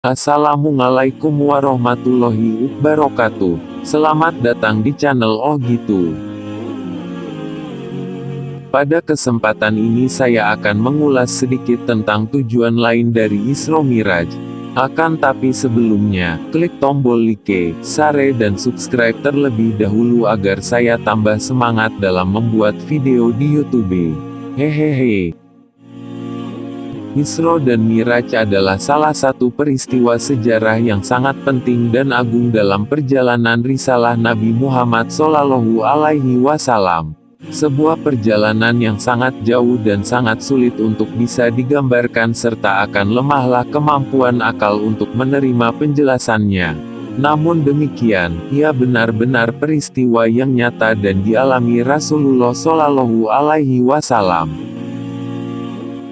Assalamualaikum warahmatullahi wabarakatuh. Selamat datang di channel Oh Gitu. Pada kesempatan ini saya akan mengulas sedikit tentang tujuan lain dari Isra Miraj. Akan tapi sebelumnya, klik tombol like, share dan subscribe terlebih dahulu agar saya tambah semangat dalam membuat video di YouTube. Hehehe. Isra dan Miraj adalah salah satu peristiwa sejarah yang sangat penting dan agung dalam perjalanan risalah Nabi Muhammad SAW. Sebuah perjalanan yang sangat jauh dan sangat sulit untuk bisa digambarkan serta akan lemahlah kemampuan akal untuk menerima penjelasannya. Namun demikian, ia benar-benar peristiwa yang nyata dan dialami Rasulullah SAW.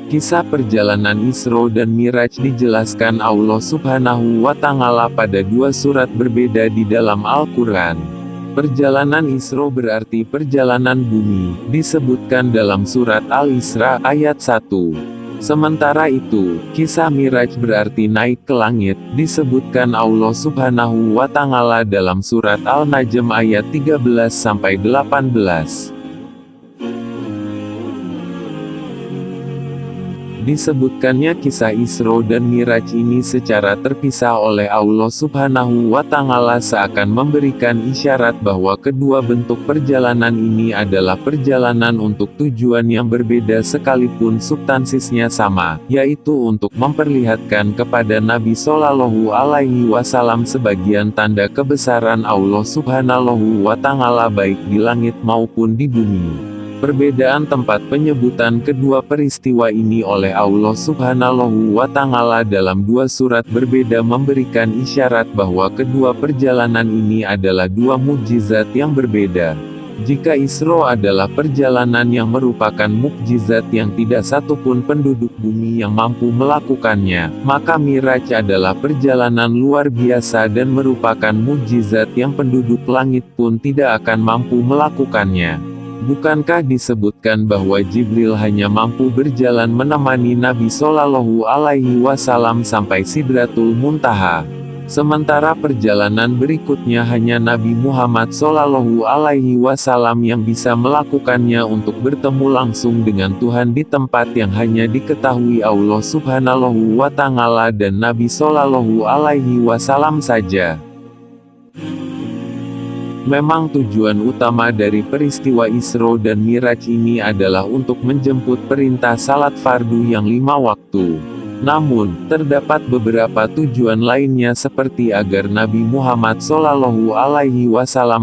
Kisah perjalanan Isra dan Miraj dijelaskan Allah Subhanahu wa Ta'ala pada dua surat berbeda di dalam Al-Quran. Perjalanan Isra berarti perjalanan bumi, disebutkan dalam surat Al-Isra ayat 1. Sementara itu, kisah Miraj berarti naik ke langit, disebutkan Allah Subhanahu wa Ta'ala dalam surat Al-Najm ayat 13-18. Disebutkannya kisah Isra dan Miraj ini secara terpisah oleh Allah Subhanahu wa Ta'ala seakan memberikan isyarat bahwa kedua bentuk perjalanan ini adalah perjalanan untuk tujuan yang berbeda sekalipun substansisnya sama, yaitu untuk memperlihatkan kepada Nabi SAW sebagian tanda kebesaran Allah Subhanahu wa Ta'ala baik di langit maupun di bumi. Perbedaan tempat penyebutan kedua peristiwa ini oleh Allah Subhanahu wa Ta'ala dalam dua surat berbeda memberikan isyarat bahwa kedua perjalanan ini adalah dua mukjizat yang berbeda. Jika Isra adalah perjalanan yang merupakan mukjizat yang tidak satupun penduduk bumi yang mampu melakukannya, maka Miraj adalah perjalanan luar biasa dan merupakan mukjizat yang penduduk langit pun tidak akan mampu melakukannya. Bukankah disebutkan bahwa Jibril hanya mampu berjalan menemani Nabi SAW sampai Sidratul Muntaha? Sementara perjalanan berikutnya hanya Nabi Muhammad SAW yang bisa melakukannya untuk bertemu langsung dengan Tuhan di tempat yang hanya diketahui Allah Subhanahu wa Ta'ala dan Nabi SAW saja. Memang tujuan utama dari peristiwa Isra dan Miraj ini adalah untuk menjemput perintah salat fardu yang 5 waktu. Namun, terdapat beberapa tujuan lainnya seperti agar Nabi Muhammad SAW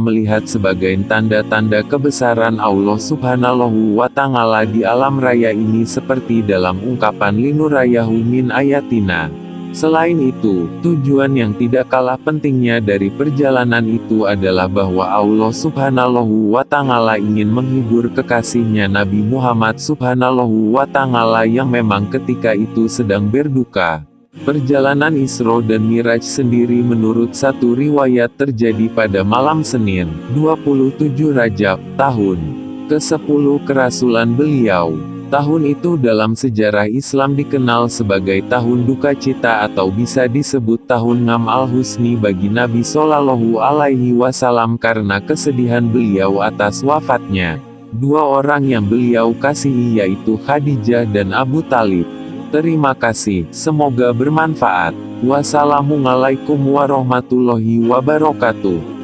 melihat sebagai tanda-tanda kebesaran Allah Subhanahu wa Ta'ala di alam raya ini seperti dalam ungkapan linurayahu min ayatina. Selain itu, tujuan yang tidak kalah pentingnya dari perjalanan itu adalah bahwa Allah Subhanahu wa Ta'ala ingin menghibur kekasihnya Nabi Muhammad Subhanahu wa Ta'ala yang memang ketika itu sedang berduka. Perjalanan Isra dan Miraj sendiri menurut satu riwayat terjadi pada malam Senin, 27 Rajab, tahun ke-10 kerasulan beliau. Tahun itu dalam sejarah Islam dikenal sebagai tahun duka cita atau bisa disebut tahun Ngam al-Husni bagi Nabi SAW karena kesedihan beliau atas wafatnya dua orang yang beliau kasihi yaitu Khadijah dan Abu Talib. Terima kasih, semoga bermanfaat. Wassalamualaikum warahmatullahi wabarakatuh.